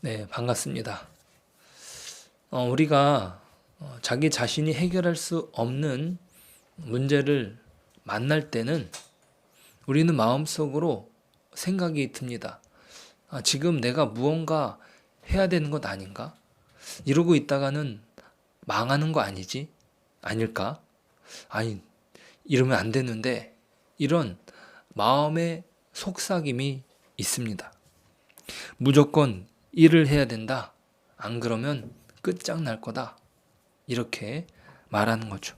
네, 반갑습니다. 우리가 자기 자신이 해결할 수 없는 문제를 만날 때는 우리는 마음속으로 생각이 듭니다. 지금 내가 무언가 해야 되는 것 아닌가? 이러고 있다가는 망하는 거 아니지? 아닐까? 아니, 이러면 안 되는데, 이런 마음의 속삭임이 있습니다. 무조건 일을 해야 된다. 안 그러면 끝장날 거다. 이렇게 말하는 거죠.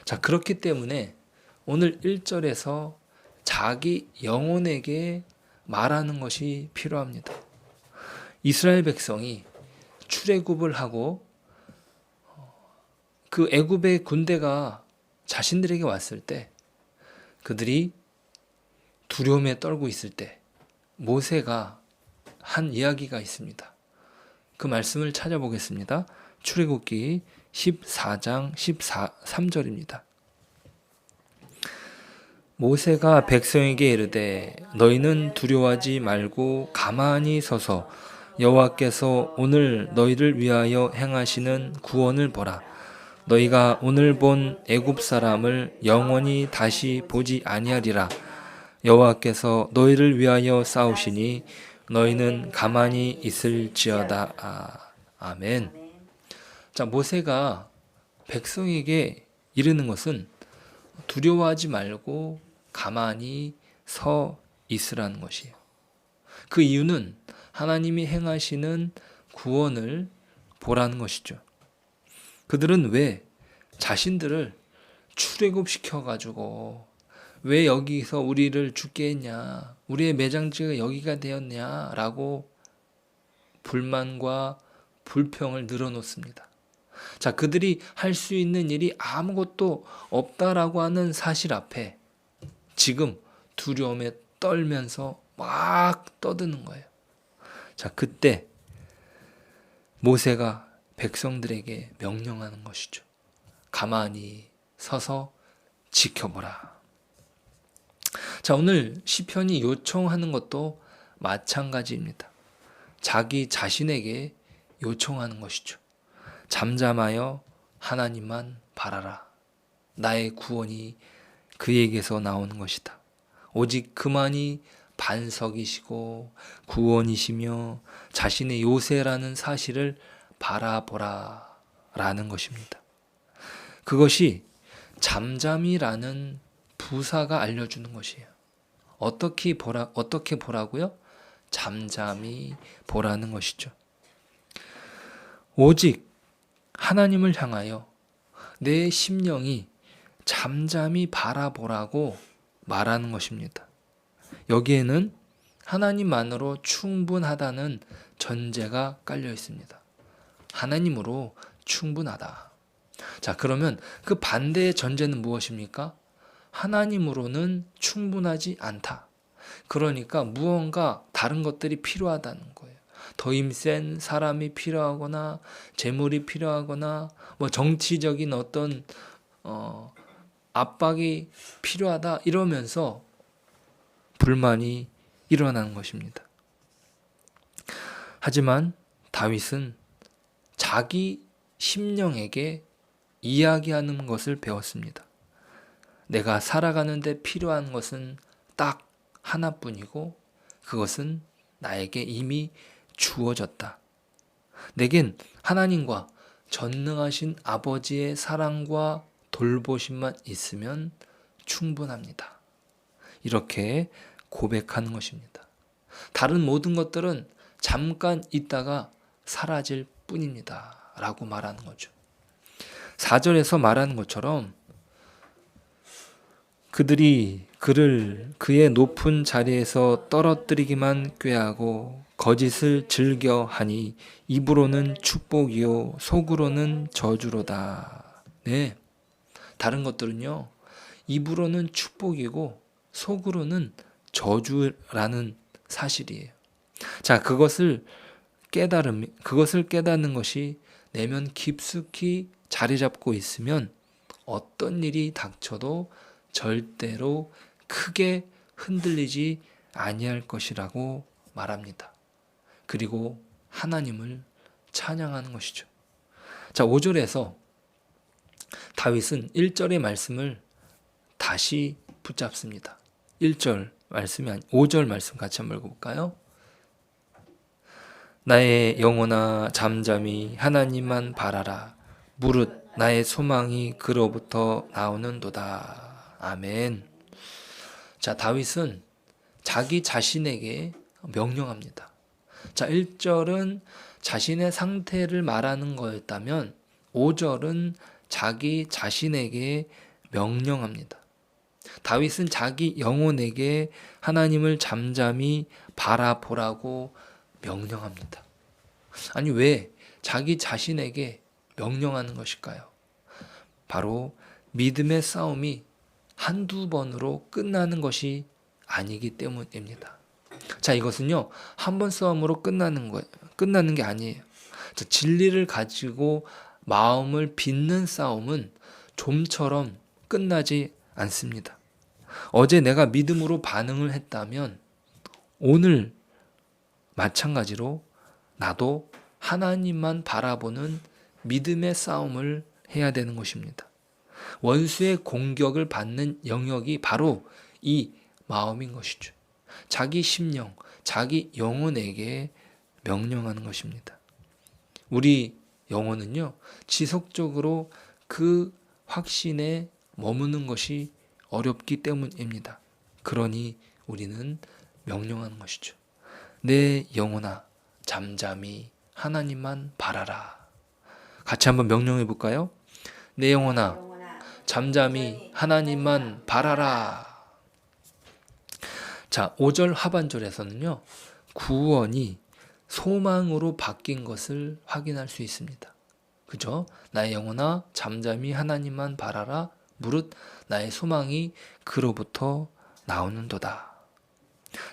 자, 그렇기 때문에 오늘 1절에서 자기 영혼에게 말하는 것이 필요합니다. 이스라엘 백성이 출애굽을 하고 그 애굽의 군대가 자신들에게 왔을 때 그들이 두려움에 떨고 있을 때 모세가 한 이야기가 있습니다. 그 말씀을 찾아보겠습니다. 출애굽기 14장 13절입니다. 모세가 백성에게 이르되 너희는 두려워하지 말고 가만히 서서 여호와께서 오늘 너희를 위하여 행하시는 구원을 보라. 너희가 오늘 본 애굽 사람을 영원히 다시 보지 아니하리라. 여호와께서 너희를 위하여 싸우시니 너희는 가만히 있을지어다. 아멘. 자, 모세가 백성에게 이르는 것은 두려워하지 말고 가만히 서 있으라는 것이에요. 그 이유는 하나님이 행하시는 구원을 보라는 것이죠. 그들은 왜 자신들을 출애굽시켜가지고 왜 여기서 우리를 죽게 했냐, 우리의 매장지가 여기가 되었냐라고 불만과 불평을 늘어놓습니다. 자, 그들이 할 수 있는 일이 아무것도 없다라고 하는 사실 앞에 지금 두려움에 떨면서 막 떠드는 거예요. 자, 그때 모세가 백성들에게 명령하는 것이죠. 가만히 서서 지켜보라. 자, 오늘 시편이 요청하는 것도 마찬가지입니다. 자기 자신에게 요청하는 것이죠. 잠잠하여 하나님만 바라라. 나의 구원이 그에게서 나오는 것이다. 오직 그만이 반석이시고 구원이시며 자신의 요새라는 사실을 바라보라 라는 것입니다. 그것이 잠잠이라는 부사가 알려주는 것이에요. 어떻게 보라고요? 잠잠히 보라는 것이죠. 오직 하나님을 향하여 내 심령이 잠잠히 바라보라고 말하는 것입니다. 여기에는 하나님만으로 충분하다는 전제가 깔려 있습니다. 하나님으로 충분하다. 자, 그러면 그 반대의 전제는 무엇입니까? 하나님으로는 충분하지 않다. 그러니까 무언가 다른 것들이 필요하다는 거예요. 더 힘센 사람이 필요하거나 재물이 필요하거나 뭐 정치적인 어떤 압박이 필요하다 이러면서 불만이 일어나는 것입니다. 하지만 다윗은 자기 심령에게 이야기하는 것을 배웠습니다. 내가 살아가는데 필요한 것은 딱 하나뿐이고 그것은 나에게 이미 주어졌다. 내겐 하나님과 전능하신 아버지의 사랑과 돌보심만 있으면 충분합니다. 이렇게 고백하는 것입니다. 다른 모든 것들은 잠깐 있다가 사라질 뿐입니다. 라고 말하는 거죠. 4절에서 말하는 것처럼 그들이 그를 그의 높은 자리에서 떨어뜨리기만 꾀하고 거짓을 즐겨 하니 입으로는 축복이요 속으로는 저주로다. 네, 다른 것들은요 입으로는 축복이고 속으로는 저주라는 사실이에요. 자, 그것을 깨닫는 것이 내면 깊숙이 자리 잡고 있으면 어떤 일이 닥쳐도 절대로 크게 흔들리지 아니할 것이라고 말합니다. 그리고 하나님을 찬양하는 것이죠. 자, 5절에서 다윗은 1절의 말씀을 다시 붙잡습니다. 1절 말씀이 아니 5절 말씀 같이 한번 읽어볼까요? 나의 영혼아 잠잠히 하나님만 바라라. 무릇 나의 소망이 그로부터 나오는도다. 아멘. 자, 다윗은 자기 자신에게 명령합니다. 자, 1절은 자신의 상태를 말하는 거였다면 5절은 자기 자신에게 명령합니다. 다윗은 자기 영혼에게 하나님을 잠잠히 바라보라고 명령합니다. 아니, 왜 자기 자신에게 명령하는 것일까요? 바로 믿음의 싸움이 한두 번으로 끝나는 것이 아니기 때문입니다. 자, 이것은요, 한 번 싸움으로 끝나는 게 아니에요. 자, 진리를 가지고 마음을 빚는 싸움은 좀처럼 끝나지 않습니다. 어제 내가 믿음으로 반응을 했다면 오늘 마찬가지로 나도 하나님만 바라보는 믿음의 싸움을 해야 되는 것입니다. 원수의 공격을 받는 영역이 바로 이 마음인 것이죠. 자기 심령, 자기 영혼에게 명령하는 것입니다. 우리 영혼은요, 지속적으로 그 확신에 머무는 것이 어렵기 때문입니다. 그러니 우리는 명령하는 것이죠. 내 영혼아 잠잠히 하나님만 바라라. 같이 한번 명령해 볼까요? 내 영혼아 잠잠히 하나님만 바라라. 자, 5절 하반절에서는요, 구원이 소망으로 바뀐 것을 확인할 수 있습니다. 그죠? 나의 영혼아 잠잠히 하나님만 바라라. 무릇 나의 소망이 그로부터 나오는도다.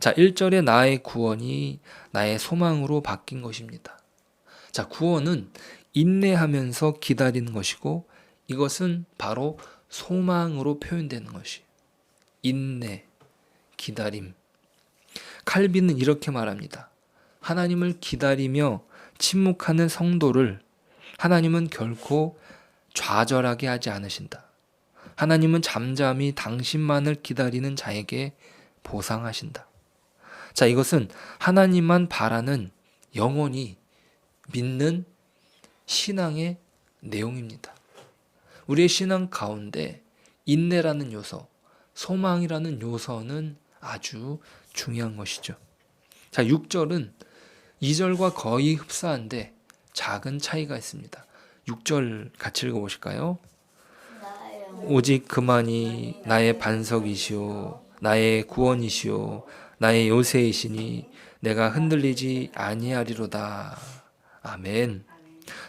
자, 1절에 나의 구원이 나의 소망으로 바뀐 것입니다. 자, 구원은 인내하면서 기다리는 것이고 이것은 바로 소망으로 표현되는 것이에요. 인내, 기다림. 칼빈은 이렇게 말합니다. 하나님을 기다리며 침묵하는 성도를 하나님은 결코 좌절하게 하지 않으신다. 하나님은 잠잠히 당신만을 기다리는 자에게 보상하신다. 자, 이것은 하나님만 바라는 영원히 믿는 신앙의 내용입니다. 우리의 신앙 가운데 인내라는 요소, 소망이라는 요소는 아주 중요한 것이죠. 자, 6절은 2절과 거의 흡사한데 작은 차이가 있습니다. 6절 같이 읽어보실까요? 오직 그만이 나의 반석이시오 나의 구원이시오 나의 요새이시니 내가 흔들리지 아니하리로다. 아멘.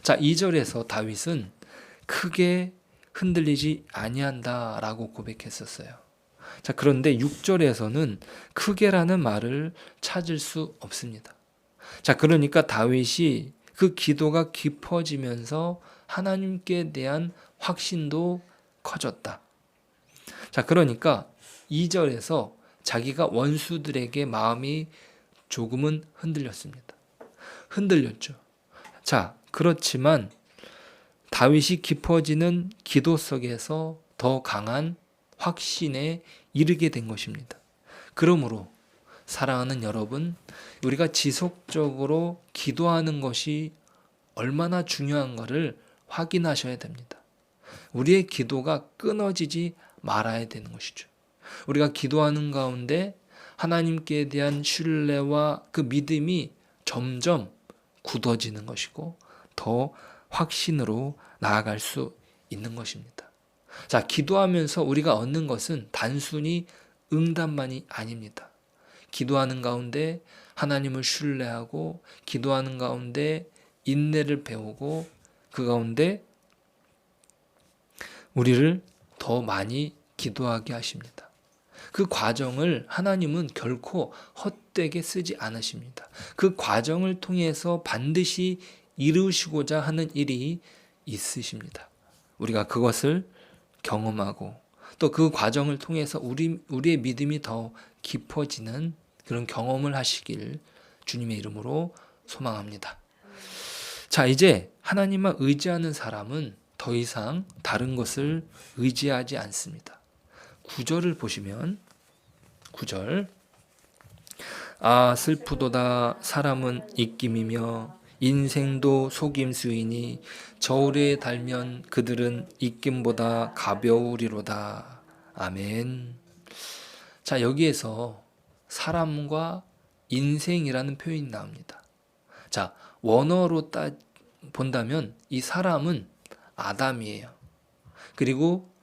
자, 2절에서 다윗은 크게 흔들리지 아니한다라고 고백했었어요. 자, 그런데 6절에서는 크게라는 말을 찾을 수 없습니다. 자, 그러니까 다윗이 그 기도가 깊어지면서 하나님께 대한 확신도 커졌다. 자, 그러니까 2절에서 자기가 원수들에게 마음이 조금은 흔들렸습니다. 흔들렸죠. 자, 그렇지만 다윗이 깊어지는 기도 속에서 더 강한 확신에 이르게 된 것입니다. 그러므로 사랑하는 여러분, 우리가 지속적으로 기도하는 것이 얼마나 중요한가를 확인하셔야 됩니다. 우리의 기도가 끊어지지 말아야 되는 것이죠. 우리가 기도하는 가운데 하나님께 대한 신뢰와 그 믿음이 점점 굳어지는 것이고 더 확신으로 나아갈 수 있는 것입니다. 자, 기도하면서 우리가 얻는 것은 단순히 응답만이 아닙니다. 기도하는 가운데 하나님을 신뢰하고 기도하는 가운데 인내를 배우고 그 가운데 우리를 더 많이 기도하게 하십니다. 그 과정을 하나님은 결코 헛되게 쓰지 않으십니다. 그 과정을 통해서 반드시 이루시고자 하는 일이 있으십니다. 우리가 그것을 경험하고 또 그 과정을 통해서 우리의 믿음이 더 깊어지는 그런 경험을 하시길 주님의 이름으로 소망합니다. 자, 이제 하나님만 의지하는 사람은 더 이상 다른 것을 의지하지 않습니다. 9절을 보시면 9절 아 슬프도다 사람은 입김이며 인생도 속임수이니 저울에 달면 그들은 입김보다 가벼우리로다. 아멘. 자, 여기에서 사람과 인생이라는 표현이 나옵니다. 자, 원어로 본다면 이 사람은 아담이에요. 그리고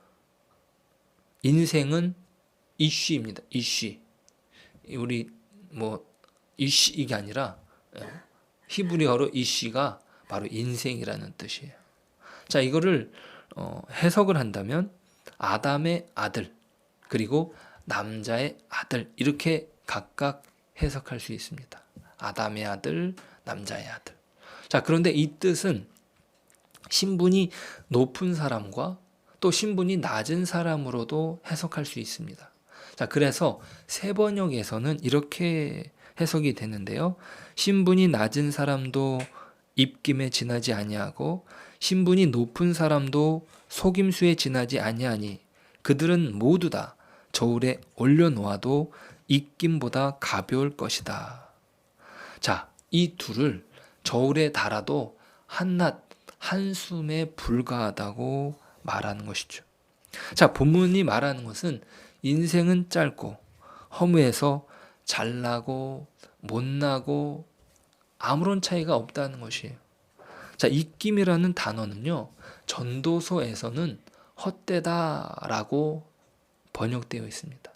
인생은 이쉬입니다. 이쉬. 우리 이쉬 이게 아니라 히브리어로 이쉬가 바로 인생이라는 뜻이에요. 자, 이거를 해석을 한다면 아담의 아들 그리고 남자의 아들 이렇게 각각 해석할 수 있습니다. 아담의 아들, 남자의 아들. 자, 그런데 이 뜻은 신분이 높은 사람과 또 신분이 낮은 사람으로도 해석할 수 있습니다. 자, 그래서 세번역에서는 이렇게 해석이 되는데요. 신분이 낮은 사람도 입김에 지나지 아니하고 신분이 높은 사람도 속임수에 지나지 아니하니 그들은 모두 다 저울에 올려놓아도 입김보다 가벼울 것이다. 자, 이 둘을 저울에 달아도 한낱 한숨에 불과하다고 말하는 것이죠. 자, 본문이 말하는 것은 인생은 짧고 허무해서 잘나고 못나고 아무런 차이가 없다는 것이에요. 자, 입김이라는 단어는요, 전도서에서는 헛되다라고 번역되어 있습니다.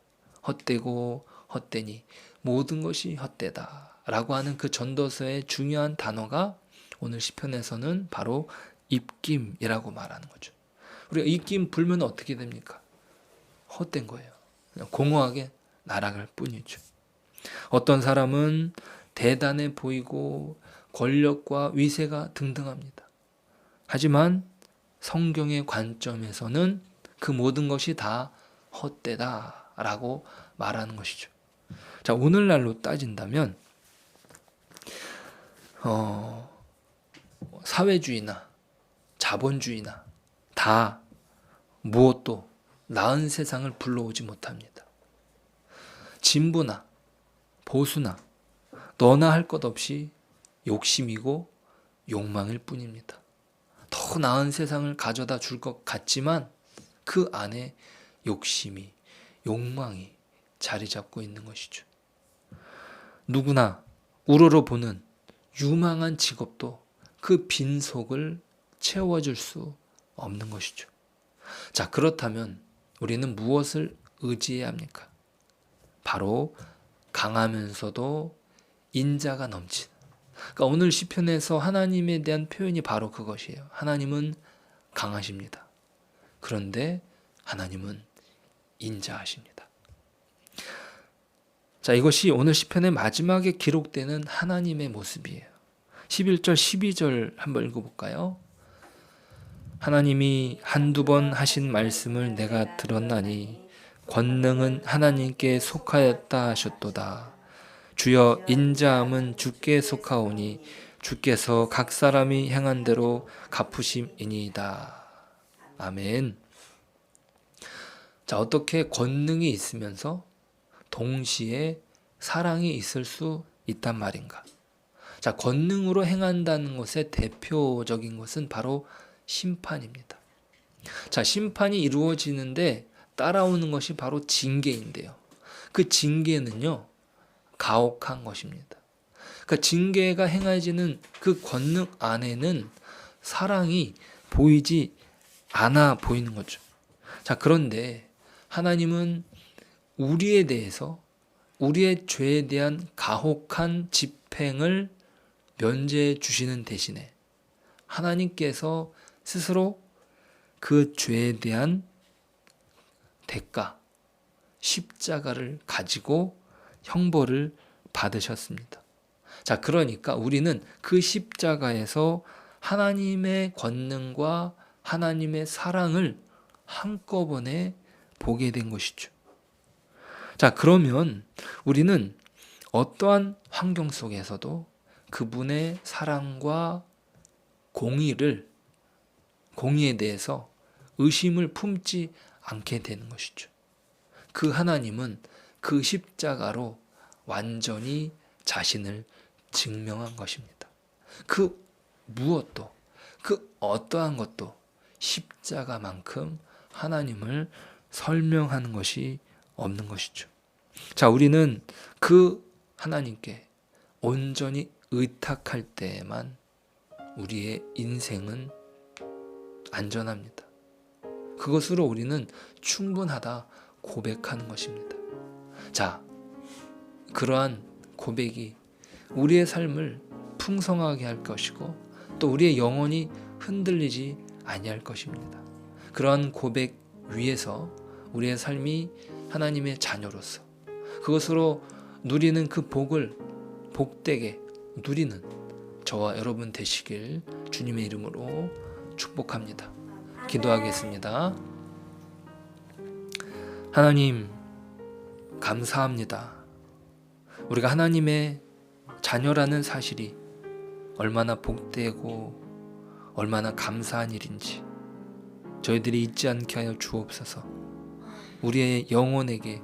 헛되고 헛되니 모든 것이 헛되다라고 하는 그 전도서의 중요한 단어가 오늘 시편에서는 바로 입김이라고 말하는 거죠. 우리가 입김 불면 어떻게 됩니까? 헛된 거예요. 그냥 공허하게 날아갈 뿐이죠. 어떤 사람은 대단해 보이고 권력과 위세가 등등합니다. 하지만 성경의 관점에서는 그 모든 것이 다 헛되다라고 말하는 것이죠. 자, 오늘날로 따진다면 사회주의나 자본주의나 다 무엇도 나은 세상을 불러오지 못합니다. 진보나 보수나 너나 할 것 없이 욕심이고 욕망일 뿐입니다. 더 나은 세상을 가져다 줄 것 같지만 그 안에 욕심이, 욕망이 자리 잡고 있는 것이죠. 누구나 우러러보는 유망한 직업도 그 빈속을 채워줄 수 없는 것이죠. 자, 그렇다면 우리는 무엇을 의지해야 합니까? 바로 강하면서도 인자가 넘치는. 그러니까 오늘 시편에서 하나님에 대한 표현이 바로 그것이에요. 하나님은 강하십니다. 그런데 하나님은 인자하십니다. 자, 이것이 오늘 시편의 마지막에 기록되는 하나님의 모습이에요. 11절, 12절 한번 읽어볼까요? 하나님이 한두 번 하신 말씀을 내가 들었나니 권능은 하나님께 속하였다 하셨도다. 주여 인자함은 주께 속하오니 주께서 각 사람이 행한 대로 갚으심이니이다. 아멘. 자, 어떻게 권능이 있으면서 동시에 사랑이 있을 수 있단 말인가? 자, 권능으로 행한다는 것의 대표적인 것은 바로 심판입니다. 자, 심판이 이루어지는데 따라오는 것이 바로 징계인데요. 그 징계는요, 가혹한 것입니다. 그러니까 징계가 행해지는 그 권능 안에는 사랑이 보이지 않아 보이는 거죠. 자, 그런데 하나님은 우리에 대해서 우리의 죄에 대한 가혹한 집행을 면제해 주시는 대신에 하나님께서 스스로 그 죄에 대한 대가, 십자가를 가지고 형벌을 받으셨습니다. 자, 그러니까 우리는 그 십자가에서 하나님의 권능과 하나님의 사랑을 한꺼번에 보게 된 것이죠. 자, 그러면 우리는 어떠한 환경 속에서도 그분의 사랑과 공의에 대해서 의심을 품지 않게 되는 것이죠. 그 하나님은 그 십자가로 완전히 자신을 증명한 것입니다. 그 무엇도, 그 어떠한 것도 십자가만큼 하나님을 설명하는 것이 없는 것이죠. 자, 우리는 그 하나님께 온전히 의탁할 때에만 우리의 인생은 안전합니다. 그것으로 우리는 충분하다 고백하는 것입니다. 자, 그러한 고백이 우리의 삶을 풍성하게 할 것이고 또 우리의 영혼이 흔들리지 아니할 것입니다. 그러한 고백 위에서 우리의 삶이 하나님의 자녀로서 그것으로 누리는 그 복을 복되게 누리는 저와 여러분 되시길 주님의 이름으로 축복합니다. 기도하겠습니다. 하나님, 감사합니다. 우리가 하나님의 자녀라는 사실이 얼마나 복되고 얼마나 감사한 일인지 저희들이 잊지 않게 하여 주옵소서. 우리의 영혼에게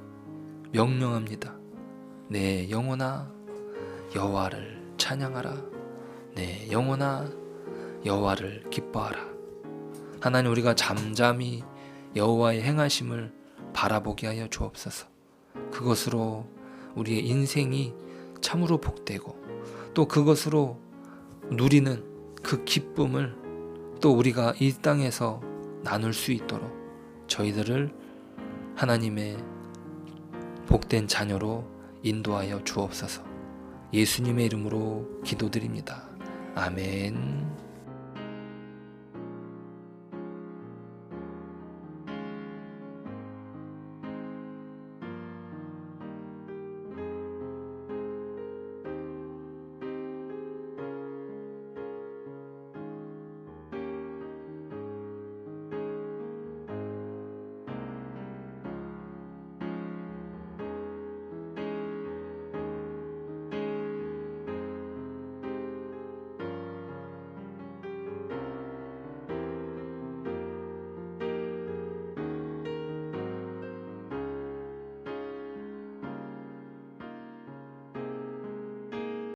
명령합니다. 내 영혼아 여호와를 찬양하라. 내 영혼아 여호와를 기뻐하라. 하나님, 우리가 잠잠히 여호와의 행하심을 바라보게 하여 주옵소서. 그것으로 우리의 인생이 참으로 복되고 또 그것으로 누리는 그 기쁨을 또 우리가 이 땅에서 나눌 수 있도록 저희들을 하나님의 복된 자녀로 인도하여 주옵소서. 예수님의 이름으로 기도드립니다. 아멘.